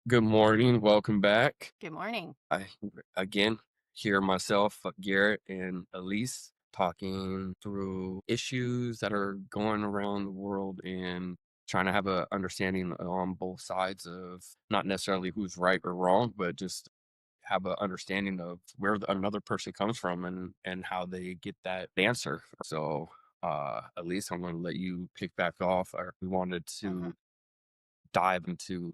Good morning. Welcome back. Good morning. I again hear myself, Garrett and Elise, talking through issues that are going around the world and trying to have a understanding on both sides of not necessarily who's right or wrong, but just have a understanding of where another person comes from and how they get that answer. So, Elise, I'm going to let you pick back off. We wanted Mhm. to dive into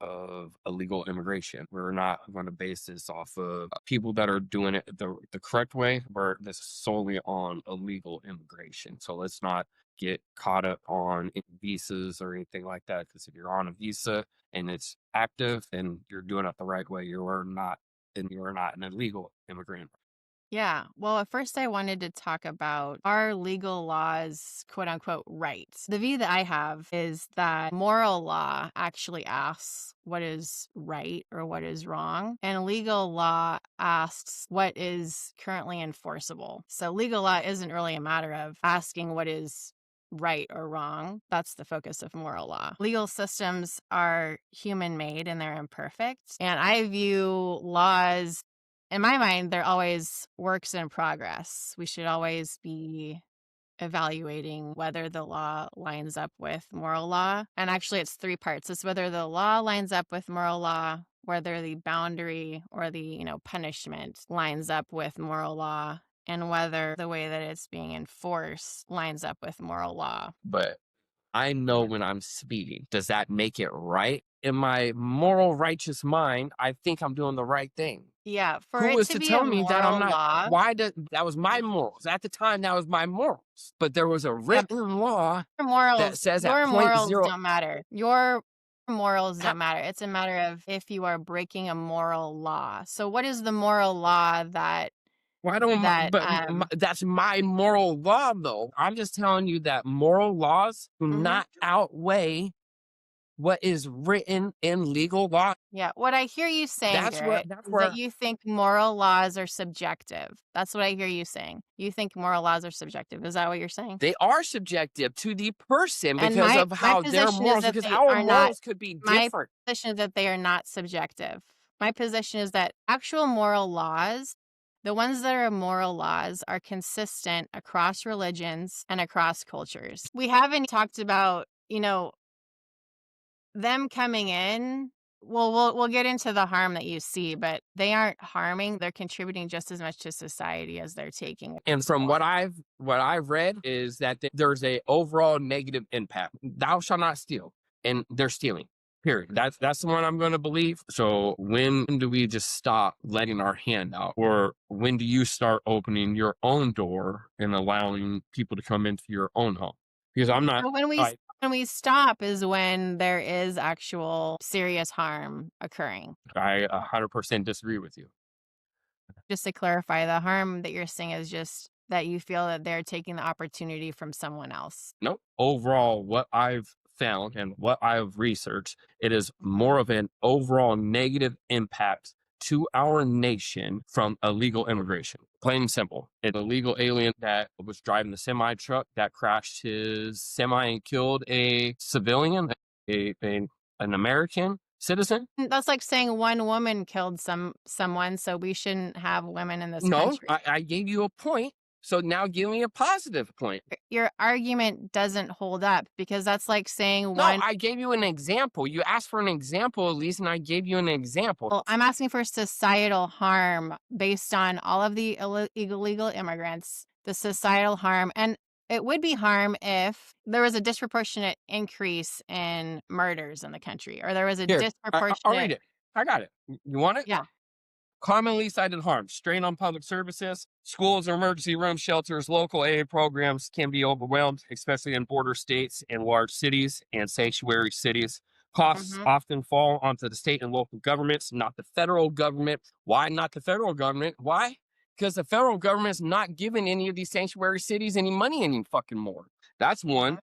of illegal immigration. We're not going to base this off of people that are doing it the correct way, but this is solely on illegal immigration. So let's not get caught up on visas or anything like that. Because if you're on a visa and it's active and you're doing it the right way, you are not an illegal immigrant. Yeah. Well, at first, I wanted to talk about our legal laws, quote unquote, rights. The view that I have is that moral law actually asks what is right or what is wrong, and legal law asks what is currently enforceable. So, legal law isn't really a matter of asking what is right or wrong. That's the focus of moral law. Legal systems are human made and they're imperfect. And I view laws in my mind, they're always works in progress. We should always be evaluating whether the law lines up with moral law. And actually, it's three parts. It's whether the law lines up with moral law, whether the boundary or the, punishment lines up with moral law, and whether the way that it's being enforced lines up with moral law. But I know when I'm speeding. Does that make it right? In my moral righteous mind, I think I'm doing the right thing. Yeah, for Who it was to to be a tell me that I'm moral not? law, Why did that was my morals. At the time, that was my morals. But there was a yeah, written law that morals says at your point morals zero. don't matter. Your morals How, don't matter. It's a matter of if you are breaking a moral law. So what is the moral law that why don't my, that but that's my moral law though. I'm just telling you that moral laws do mhm. not outweigh what is written in legal law. Yeah, what I hear you saying, Garrett, That's is that where you think moral laws are subjective. That's what I hear you saying. You think moral laws are subjective. Is that what you're saying? they are subjective to the person And because my of my how their position is morals, that because they our are not morals could be my different. position is that they are not subjective. My position is that actual moral laws, the ones that are moral laws, are consistent across religions and across cultures. We haven't talked about, them coming in. Well, we'll get into the harm that you see, but they aren't harming. They're contributing just as much to society as they're taking And from for. what I've read is that there's a overall negative impact. Thou shalt not steal, and they're stealing. Period. That's the one I'm going to believe. So when do we just stop letting our hand out, or when do you start opening your own door and allowing people to come into your own home? Because I'm not. So when we I when we stop is when there is actual serious harm occurring. I 100% disagree with you. Just to clarify, the harm that you're seeing is just that you feel that they're taking the opportunity from someone else. Nope. Overall, what I've found and what I've researched, it is Mhm. more of an overall negative impact to our nation from illegal immigration. Plain and simple. An illegal alien that was driving the semi truck that crashed his semi and killed a civilian, a an American citizen. That's like saying one woman killed someone, so we shouldn't have women in this No, country. I gave you a point. So now give me a positive point. Your argument doesn't hold up because that's like saying No, one. I gave you an example. You asked for an example, Elise, and I gave you an example. Well, I'm asking for societal harm based on all of the illegal immigrants, the societal harm. And it would be harm if there was a disproportionate increase in murders in the country, or there was a Here, I'll read disproportionate. it. I got it. You want it? Yeah. Commonly cited harm, strain on public services, schools, emergency rooms, shelters, local aid programs can be overwhelmed, especially in border states and large cities and sanctuary cities. Costs Hmm. often fall onto the state and local governments, not the federal government. Why not the federal government? Why? Because the federal government's not giving any of these sanctuary cities any money any fucking more. That's one.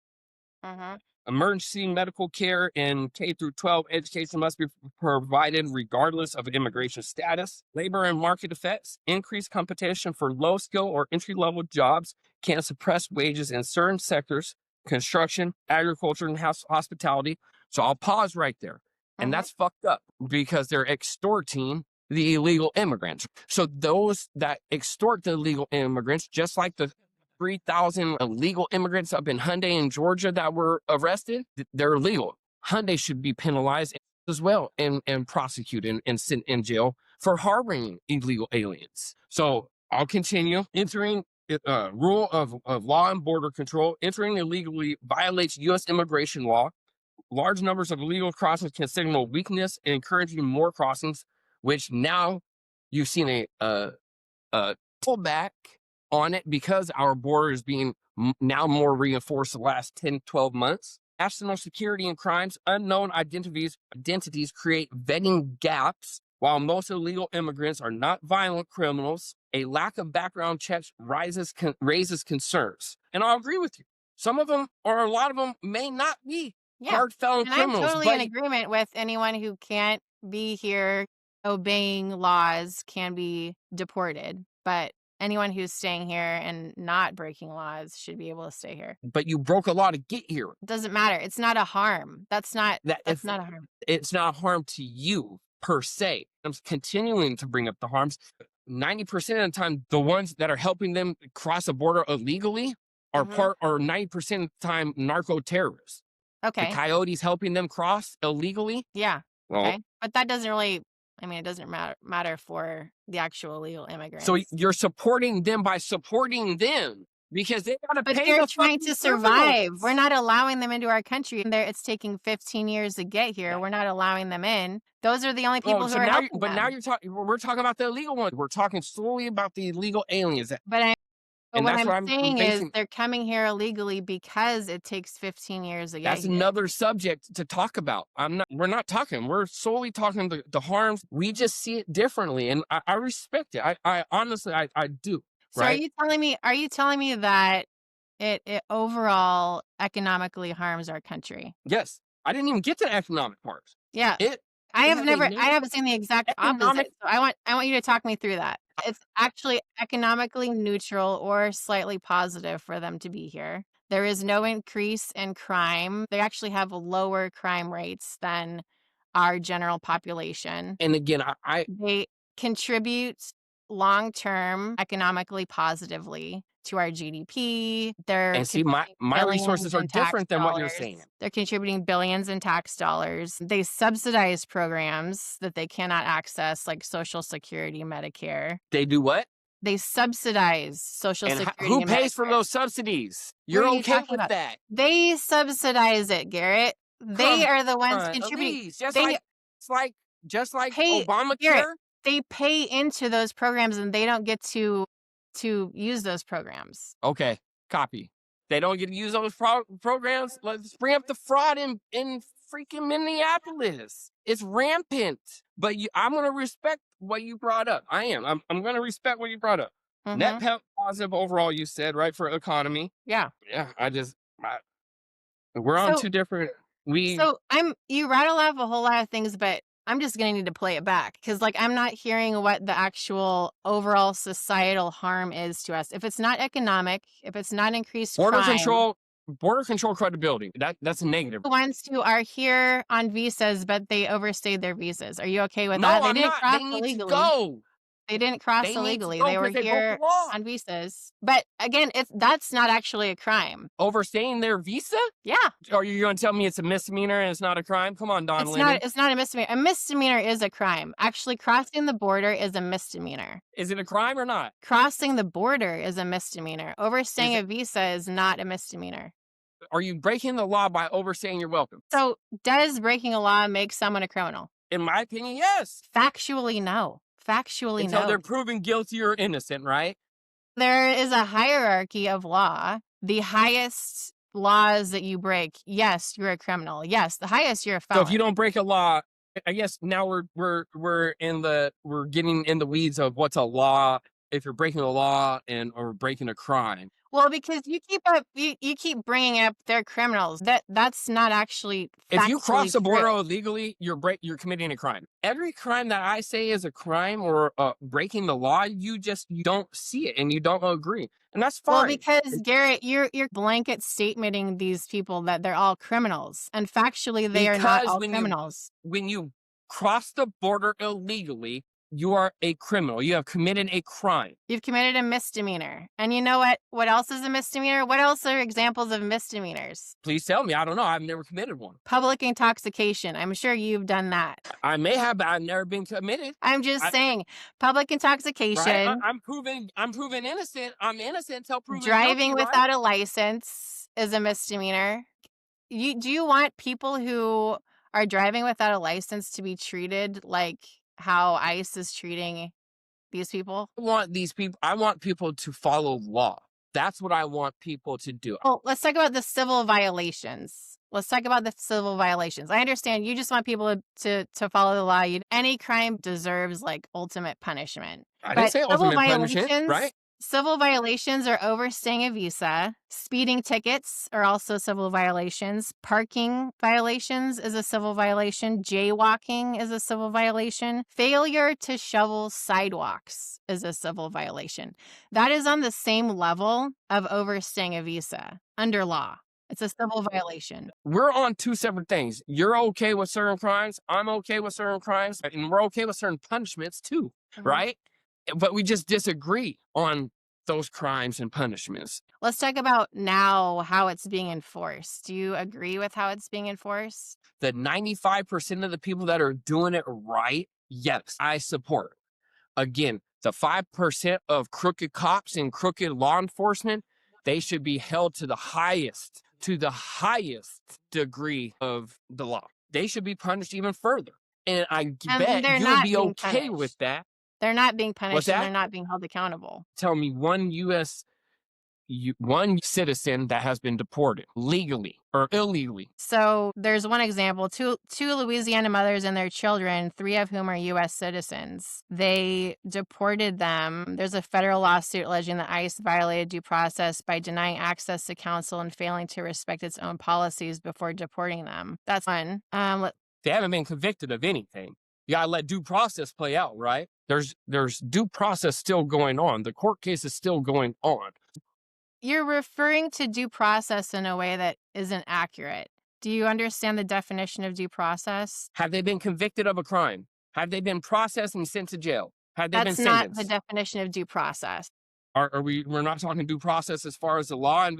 Hmm. Hmm. Emergency medical care and K through 12 education must be provided regardless of immigration status. Labor and market effects, increased competition for low skill or entry level jobs can suppress wages in certain sectors, construction, agriculture, and hospitality. So I'll pause right there. And Mhm. that's fucked up because they're extorting the illegal immigrants. So those that extort the illegal immigrants, just like the 3,000 illegal immigrants up in Hyundai in Georgia that were arrested, they're illegal. Hyundai should be penalized as well and prosecuted and sent in jail for harboring illegal aliens. So I'll continue. Entering rule of law and border control, entering illegally violates U.S. immigration law. Large numbers of illegal crossings can signal weakness and encouraging more crossings, which now you've seen a pullback on it because our border is being now more reinforced the last 10, 12 months. National security and crimes, unknown identities create vetting gaps. While most illegal immigrants are not violent criminals, a lack of background checks raises concerns. And I'll agree with you. Some of them, or a lot of them, may not be Yeah. hard felon And I'm criminals, totally in but agreement with anyone who can't be here obeying laws can be deported. But anyone who's staying here and not breaking laws should be able to stay here. you broke a law to get here. It doesn't matter. It's not a harm. That That's if not a harm. it's not harm to you per se. I'm continuing to bring up the harms. 90% of the time, the ones that are helping them cross a border illegally Mhm. are 90% of the time narco terrorists. The Okay. coyotes helping them cross illegally. Yeah. Well, Okay. But that doesn't really, I mean, it doesn't matter for the actual illegal so immigrants. you're supporting them by supporting them because they gotta But pay they're the trying fucking to survive. We're criminals. not allowing them into our country, and it's taking 15 years to get here. We're not allowing them in. Those are the only Oh, people who so are now, helping but now them. you're talking. We're talking about the illegal ones. We're talking solely about the illegal aliens, But I but and what that's I'm what I'm saying is basing. they're coming here illegally because it takes 15 years to get That's here. another subject to talk about. I'm not. We're not talking. We're solely talking the harms. We just see it differently, and I respect it. I honestly, I do. So Right? are you telling me that it overall economically harms our country? Yes. I didn't even get to the economic parts. Yeah. It it has a I negative haven't seen the exact economic. opposite. So I want you to talk me through that. It's actually economically neutral or slightly positive for them to be here. There is no increase in crime. They actually have lower crime rates than our general population. And again, I They contribute long-term economically positively to our GDP. They're and see contributing my billions resources are in tax different than what you're dollars. saying. They're contributing billions in tax dollars. They subsidize programs that they cannot access, like Social Security, Medicare. They do what? They subsidize Social And Security who and pays for Medicare. those subsidies? What You're are you okay talking with about? that? They subsidize it, Garrett. They Come are the ones on, contributing. Elise. Just They like it's like just like pay Garrett, Obamacare. they pay into those programs and they don't get to use those programs. Okay, copy. They don't get to use those programs. Let's bring up the fraud in freaking Minneapolis. It's rampant. But I'm gonna respect what you brought up. I am. I'm gonna respect what you brought up. Net Mhm. positive overall. You said right for economy. Yeah. Yeah. We're on So two different. We I'm you rattle off a whole lot of things, but I'm just gonna need to play it back because like I'm not hearing what the actual overall societal harm is to us. If it's not economic, if it's not increased border crime, control. Border control credibility. That's a negative. the ones who are here on visas, but they overstayed their visas. Are you okay with that? No, They I'm didn't not. cross They need to illegally. go. They didn't cross They need to illegally. go They were because they broke the here law. on visas. But again, that's not actually a crime. Overstaying their visa? Yeah. Are you going to tell me it's a misdemeanor and it's not a crime? Come on, Don Lemon. It's not a misdemeanor. A misdemeanor is a crime. Actually, crossing the border is a misdemeanor. Is it a crime or not? Crossing the border is a misdemeanor. Overstaying Is a it? visa is not a misdemeanor. Are you breaking the law by overstaying your welcome? So, does breaking a law make someone a criminal? In my opinion, yes. Factually, no. Factually, Until no. they're proven guilty or innocent, right? There is a hierarchy of law. The highest laws that you break, yes, you're a criminal. Yes, the highest, you're a So if you felon. don't break a law, I guess now we're getting in the weeds of what's a law. If you're breaking a law or breaking a crime. Well, because you keep bringing up they're criminals. That's not actually If you cross factually the border true. illegally, you're committing a crime. Every crime that I say is a crime or breaking the law, you don't see it and you don't agree, and that's Well, fine. because Garrett, you're blanket statementing these people that they're all criminals, and factually they are not Because all criminals. when you cross the border illegally, you are a criminal. You have committed a crime. You've committed a misdemeanor. And you know what? What else is a misdemeanor? What else are examples of misdemeanors? Please tell me. I don't know. I've never committed one. Public intoxication. I'm sure you've done that. I may have, but I've never been committed. I'm just I, saying, public right? intoxication, I'm proven innocent. I'm innocent until proven guilty, driving right? without a license is a misdemeanor. Do you want people who are driving without a license to be treated like how ICE is treating these people? I want people to follow law. That's what I want people to do. Well, let's talk about the civil violations. Let's talk about the civil violations. I understand you just want people to follow the law. Any crime deserves like ultimate punishment. I didn't But say ultimate punishment, right? civil violations are overstaying a visa. Speeding tickets are also civil violations. Parking violations is a civil violation. Jaywalking is a civil violation. Failure to shovel sidewalks is a civil violation. That is on the same level of overstaying a visa under law. It's a civil violation. We're on two separate things. You're okay with certain crimes. I'm okay with certain crimes, and we're okay with certain punishments too, Mhm. right? But we just disagree on those crimes and punishments. Let's talk about now how it's being enforced. Do you agree with how it's being enforced? The 95% of the people that are doing it right, yes, I support. Again, the 5% of crooked cops and crooked law enforcement, they should be held to the highest degree of the law. They should be punished even further. And I And bet they're you would not be being okay with punished. that. They're not being What's punished and they're that? not being held accountable. Tell me one citizen that has been deported legally or illegally. So there's one example, two Louisiana mothers and their children, three of whom are U.S. citizens. They deported them. There's a federal lawsuit alleging that ICE violated due process by denying access to counsel and failing to respect its own policies before deporting them. That's one. They haven't been convicted of anything. You gotta let due process play out, right? There's due process still going on. The court case is still going on. You're referring to due process in a way that isn't accurate. Do you understand the definition of due process? Have they been convicted of a crime? Have they been processed and sent to jail? Have they been That's not the sentenced? definition of due process. We're not talking due process as far as the law and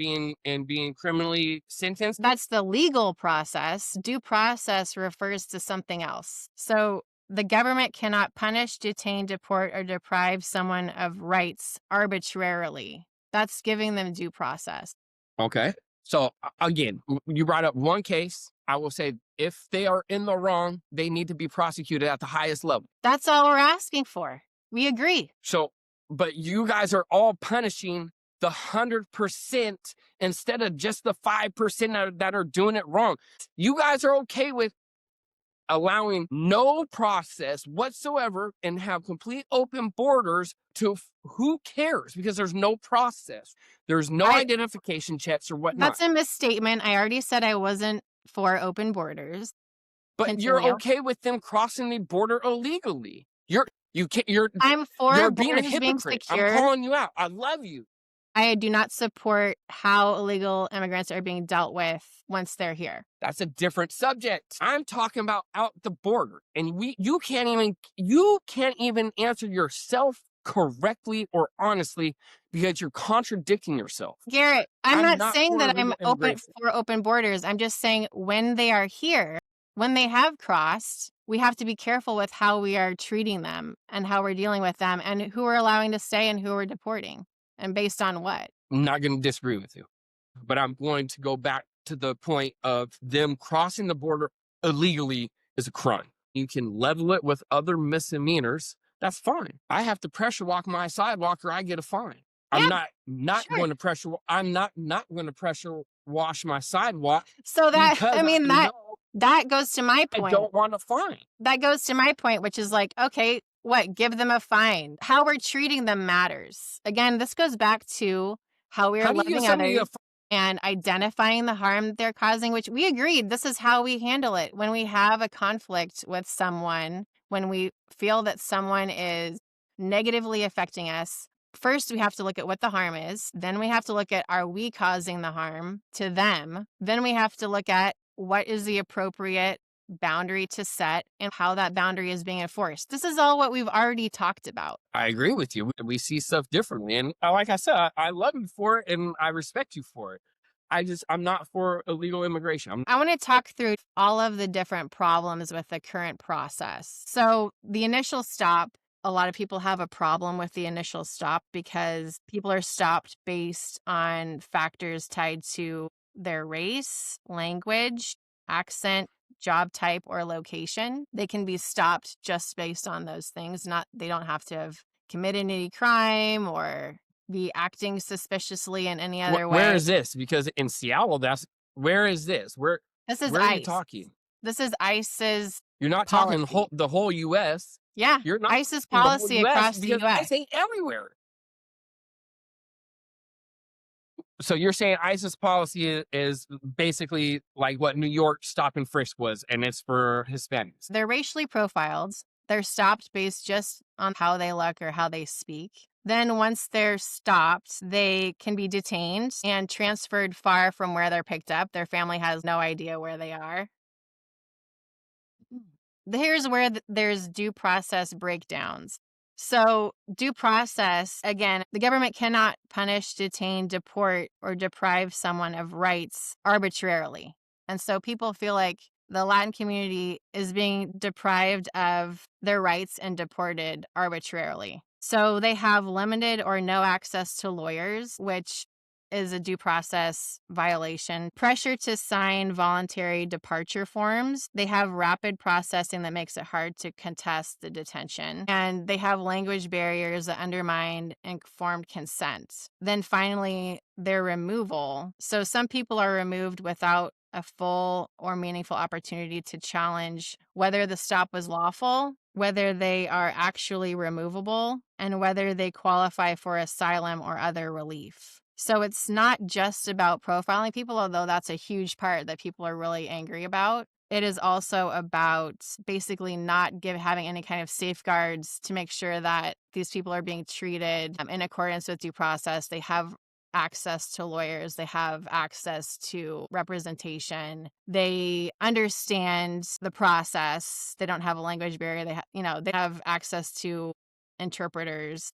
being criminally sentenced? That's the legal process. Due process refers to something else. So the government cannot punish, detain, deport, or deprive someone of rights arbitrarily. That's giving them due process. Okay. So again, you brought up one case. I will say if they are in the wrong, they need to be prosecuted at the highest level. That's all we're asking for. We agree. So, but you guys are all punishing the 100% instead of just the 5% that are doing it wrong. You guys are okay with allowing no process whatsoever and have complete open borders to who cares, because there's no process. There's no identification checks or whatnot. That's a misstatement. I already said I wasn't for open borders. But you're Continue. okay with them crossing the border illegally. You're I'm for being a borders being hypocrite. I'm secure. calling you out. I love you. I do not support how illegal immigrants are being dealt with once they're here. That's a different subject. I'm talking about out the border. And you can't even answer yourself correctly or honestly because you're contradicting yourself. Garrett, I'm not saying for that I'm illegal open immigration. for open borders. I'm just saying when they are here, when they have crossed, we have to be careful with how we are treating them and how we're dealing with them and who we're allowing to stay and who we're deporting and based on what. I'm not going to disagree with you, but I'm going to go back to the point of them crossing the border illegally is a crime. You can level it with other misdemeanors. That's fine. I have to pressure walk my sidewalk or I get a fine. I'm Yeah, not sure. going to pressure. I'm not going to pressure wash my sidewalk So that, because I mean, know that goes to my I point. don't want a fine. That goes to my point, which is like, okay, what? Give them a fine. How we're treating them matters. Again, this goes back to how we are How do you give loving somebody others and identifying the harm that they're causing, which we agreed this is how we handle it. When we have a conflict with someone, when we feel that someone is negatively affecting us, first we have to look at what the harm is. Then we have to look at, are we causing the harm to them? Then we have to look at what is the appropriate boundary to set and how that boundary is being enforced. This is all what we've already talked about. I agree with you. We see stuff differently. And like I said, I love you for it and I respect you for it. I'm not for illegal immigration. I want to talk through all of the different problems with the current process. So, the initial stop, a lot of people have a problem with the initial stop because people are stopped based on factors tied to their race, language, accent, job type, or location. They can be stopped just based on those things. Not they don't have to have committed any crime or be acting suspiciously in any other Where way. is this? Because in Seattle, where is this? This is Where are you ICE. talking? This is ICE's You're not talking policy. the whole U.S. Yeah, You're not ICE's talking the whole policy U.S. across the because US. ICE ain't everywhere. So you're saying ICE's policy is basically like what New York stop and frisk was, and it's for Hispanics. They're racially profiled. They're stopped based just on how they look or how they speak. Then once they're stopped, they can be detained and transferred far from where they're picked up. Their family has no idea where they are. Here's where there's due process breakdowns. So, due process, again, the government cannot punish, detain, deport, or deprive someone of rights arbitrarily. And so people feel like the Latin community is being deprived of their rights and deported arbitrarily. So they have limited or no access to lawyers, which is a due process violation. Pressure to sign voluntary departure forms. They have rapid processing that makes it hard to contest the detention. And they have language barriers that undermine informed consent. Then finally, their removal. So some people are removed without a full or meaningful opportunity to challenge whether the stop was lawful, whether they are actually removable, and whether they qualify for asylum or other relief. So it's not just about profiling people, although that's a huge part that people are really angry about. It is also about basically not having any kind of safeguards to make sure that these people are being treated in accordance with due process. They have access to lawyers, they have access to representation, they understand the process, they don't have a language barrier, they have access to interpreters.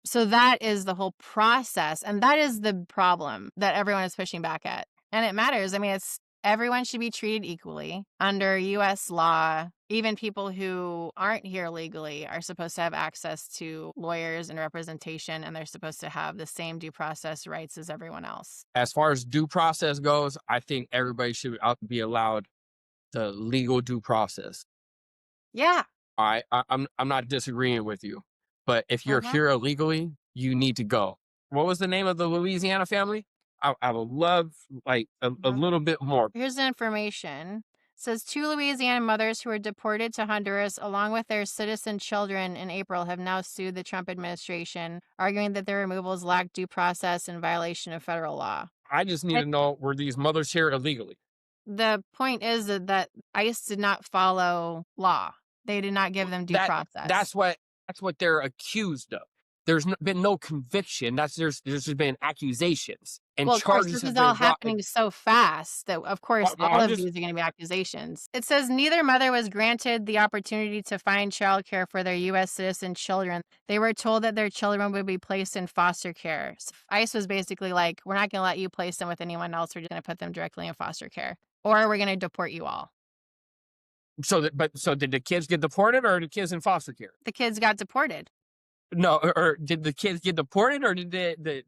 So that is the whole process, and that is the problem that everyone is pushing back at. And it matters. I mean, it's everyone should be treated equally under US law. Even people who aren't here legally are supposed to have access to lawyers and representation, and they're supposed to have the same due process rights as everyone else. As far as due process goes, I think everybody should be allowed the legal due process. Yeah. I'm not disagreeing with you, but if you're Uh-huh. here illegally, you need to go. What was the name of the Louisiana family? I would love like a little bit more. Here's the information. It says two Louisiana mothers who were deported to Honduras along with their citizen children in April have now sued the Trump administration, arguing that their removals lack due process in violation of federal law. I just need But to know, were these mothers here illegally? the point is that ICE did not follow law. They did not give them due That process. that's what that's what they're accused of. Been no conviction. There's just been accusations and Well, of course, charges this have is all been brought. happening so fast that, of course, all I'm of just these are gonna be accusations. It says neither mother was granted the opportunity to find childcare for their US citizen children. They were told that their children would be placed in foster care. So ICE was basically like, "We're not gonna let you place them with anyone else. We're just gonna put them directly in foster care, or we're gonna deport you all." so did the kids get deported or are the kids in foster care? The kids got deported. No, or did the kids get deported, or did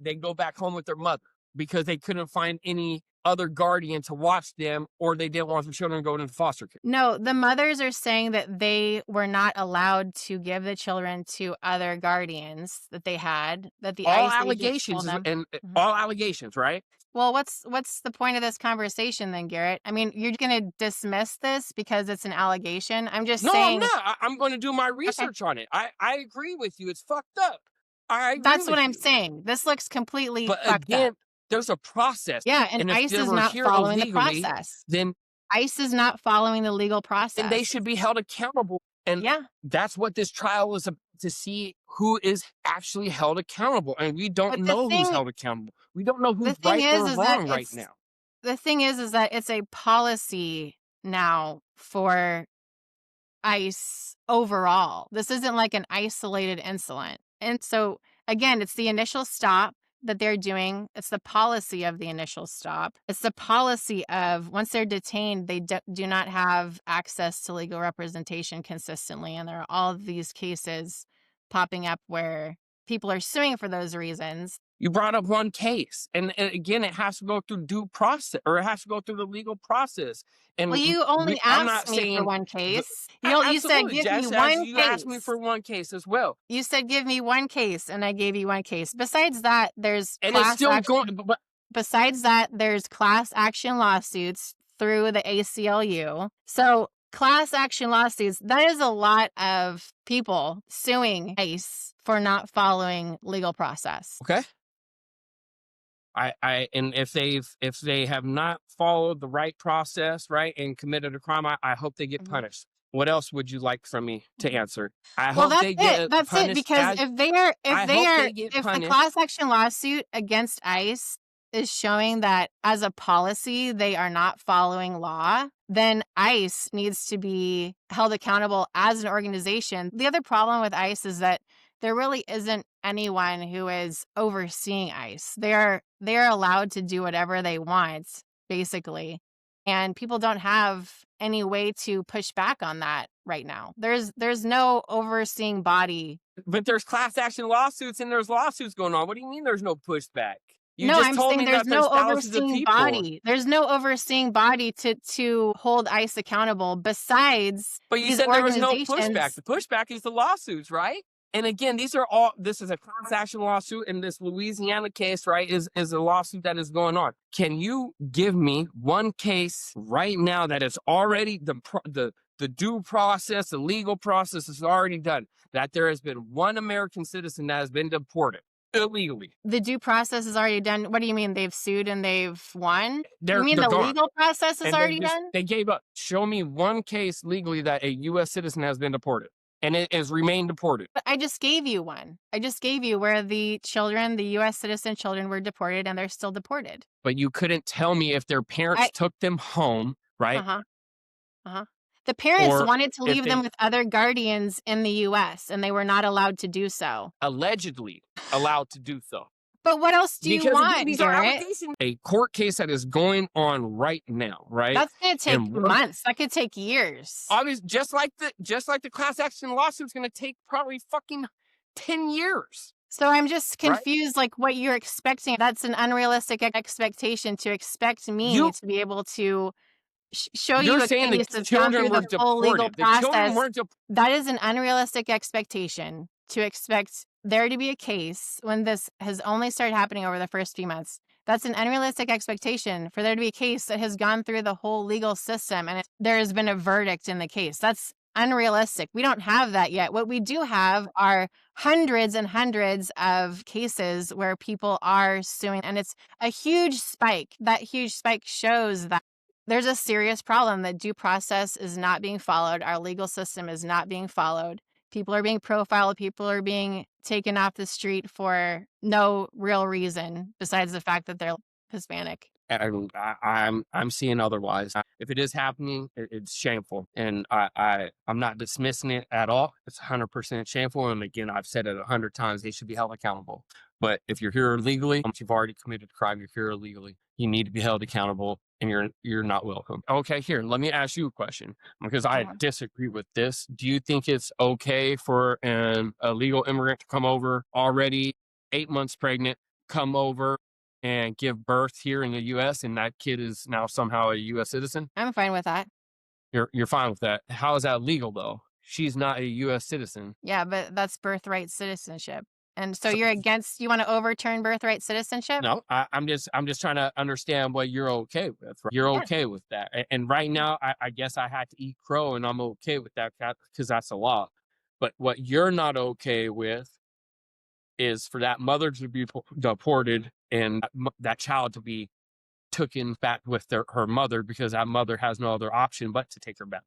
they go back home with their mother because they couldn't find any other guardian to watch them, or they didn't want the children to go into foster care? No, the mothers are saying that they were not allowed to give the children to other guardians that they had, that the All ICE agents allegations told them. and Mhm. all allegations, right? Well, what's the point of this conversation then, Garrett? I mean, you're gonna dismiss this because it's an allegation? I'm just No, I'm saying. not. I'm going to do my Okay. research on it. I agree with you. It's fucked up. I agree That's what with I'm you. saying. This looks completely But fucked up. again, there's a process. Yeah, and And if ICE they is were not here following the illegally, process. then ICE is not following the legal they process. should be held accountable. And Yeah, that's what this trial was to see who is actually held accountable. And we don't but the know who's thing held accountable. We don't know the who's thing right or is that wrong right it's now. the thing is that it's a policy now for ICE overall. This isn't like an isolated incident. And so, again, it's the initial stop that they're doing. It's the policy of the initial stop. It's the policy of once they're detained, they do not have access to legal representation consistently. And there are all of these cases popping up where people are suing for those reasons. You brought up one case, and again, it has to go through due process, or it has to go through the legal process. Well, And you only I'm asked not me for saying one the, case. You said, absolutely, give me Jess. As one you asked me case. for one case as well, You said, "Give me one case," and I gave you one case. and it's still going. Besides that, there's class action lawsuits through the ACLU. So, class action lawsuits, that is a lot of people suing ICE for not following legal process. Okay. And if they have not followed the right process, right, and committed a crime, I hope they get Mhm, punished. What else would you like from me to mhm. answer? I Well, hope they get that's it, punished because as I if they hope are they get if the punished. class action lawsuit against ICE is showing that as a policy they are not following law, then ICE needs to be held accountable as an organization. The other problem with ICE is that there really isn't anyone who is overseeing ICE. They are allowed to do whatever they want, basically. And people don't have any way to push back on that right now. There's no overseeing body. But there's class action lawsuits and there's lawsuits going on. What do you mean there's no pushback? You No, just I'm told saying me there's that there's no thousands of overseeing people. body. There's no overseeing body to hold ICE accountable besides But you these said there was no pushback. organizations. The pushback is the lawsuits, right? And again, this is a class action lawsuit, and this Louisiana case, right, is a lawsuit that is going on. Can you give me one case right now that is already the due process, the legal process is already done, that there has been one American citizen that has been deported illegally? The due process is already done. What do you mean they've sued and they've won? You mean They're the gone. legal process is And already done? they gave up. Show me one case legally that a U.S. citizen has been deported and it has remained deported. But I just gave you one. I just gave you where the children, the US citizen children were deported and they're still deported. But you couldn't tell me if their parents I took them home, right? Uh-huh. Uh-huh. The parents Or wanted to if leave them they with other guardians in the US and they were not allowed to do so. allegedly allowed to do so. But what else do you Because again, want, these are Garrett? allegations. A court case that is going on right now, right? That's going to take And one months. That could take years. obviously just like the class action lawsuit's gonna take probably fucking 10 years, So I'm just right? confused, like what you're expecting. That's an unrealistic expectation to expect me You to be able to show you're you a saying the case that's gone children through were the full legal deported. The children process. weren't deported. That is an unrealistic expectation to expect there to be a case when this has only started happening over the first few months. That's an unrealistic expectation for there to be a case that has gone through the whole legal system and there has been a verdict in the case. That's unrealistic. We don't have that yet. What we do have are hundreds and hundreds of cases where people are suing, and it's a huge spike. That huge spike shows that there's a serious problem that due process is not being followed. Our legal system is not being followed. People are being profiled. People are being taken off the street for no real reason besides the fact that they're Hispanic. I'm seeing otherwise. If it is happening, it's shameful, and I'm not dismissing it at all. It's 100% shameful, and again, I've said it 100 times. They should be held accountable. But if you're here illegally, you've already committed a crime. You're here illegally. You need to be held accountable, and you're not welcome. Okay, here, let me ask you a question because I Yeah. disagree with this. Do you think it's okay for an illegal immigrant to come over already 8 months pregnant, come over and give birth here in the US and that kid is now somehow a US citizen? I'm fine with that. You're fine with that. How is that legal though? She's not a US citizen. Yeah, but that's birthright citizenship. And so So you want to overturn birthright citizenship? no, I'm just trying to understand what you're okay with. Right? You're Yeah. okay with that. And right now I guess I had to eat crow and I'm okay with that because that's a law. But what you're not okay with is for that mother to be deported and that child to be taken back with her mother, because that mother has no other option but to take her back,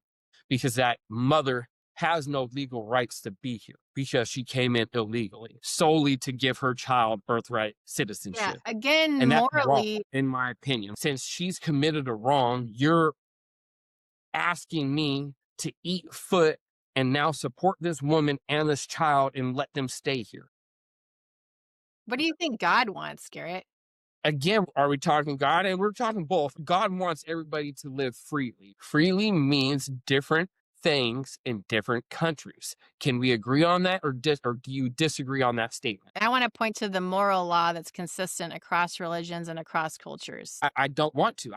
because that mother has no legal rights to be here because she came in illegally solely to give her child birthright Yeah, citizenship. again, And that's wrong, morally, in my opinion. Since she's committed a wrong, you're asking me to eat foot and now support this woman and this child and let them stay here. what do you think God wants, Garrett? Again, are we talking God? And we're talking both. God wants everybody to live freely. Freely means different things in different countries. Can we agree on that, or do you disagree on that statement? I want to point to the moral law that's consistent across religions and across cultures. I don't want to.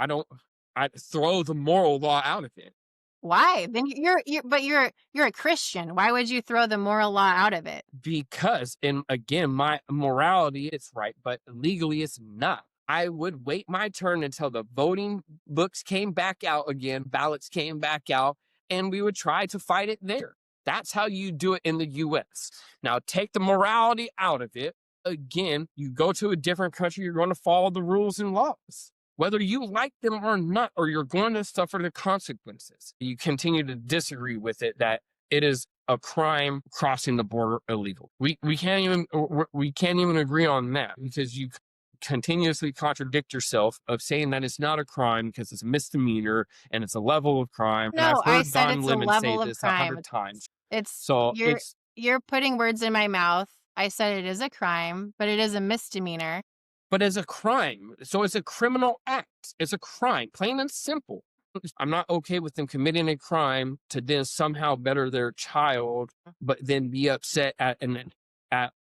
I throw the moral law out of it. Why? Then you're a Christian. Why would you throw the moral law out of it? Because, and again, my morality it's right, but legally it's not. I would wait my turn until the voting books came back out again, ballots came back out, and we would try to fight it there. That's how you do it in the US. Now take the morality out of it. Again, you go to a different country, you're going to follow the rules and laws, whether you like them or not, or you're going to suffer the consequences. You continue to disagree with it, that it is a crime crossing the border illegal. We can't even agree on that, because you continuously contradict yourself of saying that it's not a crime because it's a misdemeanor and it's a level of crime. And I've No, I heard said Don it's a Lemon say level of this a crime. hundred times. It's So you're it's you're putting words in my mouth. I said it is a crime, but it is a misdemeanor. but as a crime, so it's a criminal act. It's a crime, plain and simple. I'm not okay with them committing a crime to then somehow better their child, but then be upset at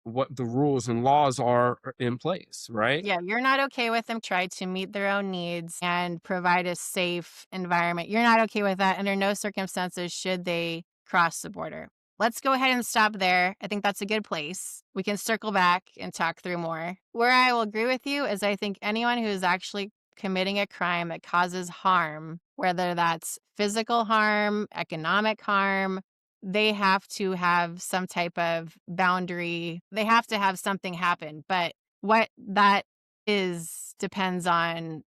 what the rules and laws are in place, right? Yeah, you're not okay with them try to meet their own needs and provide a safe environment. You're not okay with that. Under no circumstances should they cross the border. Let's go ahead and stop there. I think that's a good place. We can circle back and talk through more. Where I will agree with you is I think anyone who is actually committing a crime that causes harm, whether that's physical harm, economic harm, they have to have some type of boundary. They have to have something happen. But what that is depends on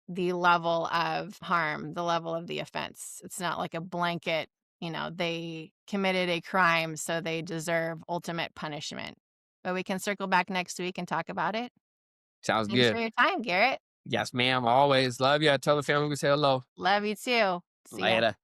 the level of harm, the level of the offense. It's not like a blanket, they committed a crime, so they deserve ultimate punishment. But we can circle back next week and talk about it. Sounds Thanks for good. your time, Garrett. Yes, ma'am. Always love you. Tell the family we say hello. Love you too. See ya. Later.